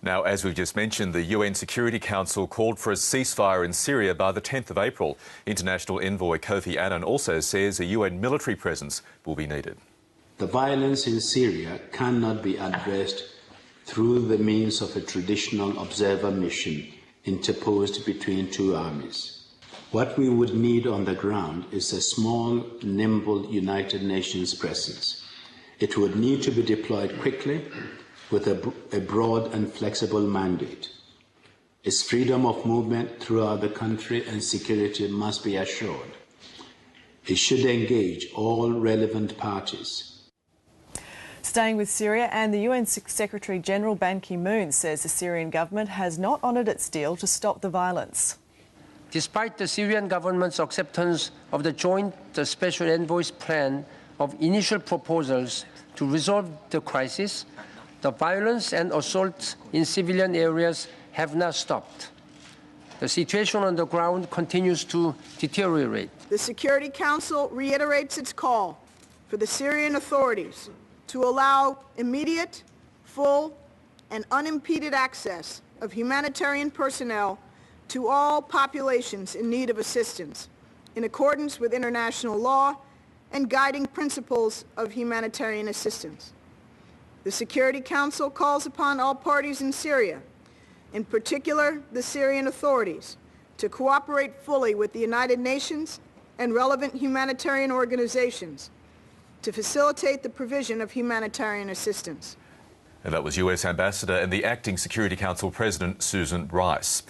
Now, as we've just mentioned, the UN Security Council called for a ceasefire in Syria by the 10th of April. International envoy Kofi Annan also says a UN military presence will be needed. The violence in Syria cannot be addressed through the means of a traditional observer mission interposed between two armies. What we would need on the ground is a small, nimble United Nations presence. It would need to be deployed quickly with a broad and flexible mandate. Its freedom of movement throughout the country and security must be assured. It should engage all relevant parties. Staying with Syria, and the UN Secretary-General Ban Ki-moon says the Syrian government has not honoured its deal to stop the violence. Despite the Syrian government's acceptance of the joint special envoy's plan of initial proposals to resolve the crisis, the violence and assaults in civilian areas have not stopped. The situation on the ground continues to deteriorate. The Security Council reiterates its call for the Syrian authorities to allow immediate, full, and unimpeded access of humanitarian personnel to all populations in need of assistance, in accordance with international law and guiding principles of humanitarian assistance. The Security Council calls upon all parties in Syria, in particular the Syrian authorities, to cooperate fully with the United Nations and relevant humanitarian organizations to facilitate the provision of humanitarian assistance. And that was US Ambassador and the Acting Security Council President Susan Rice.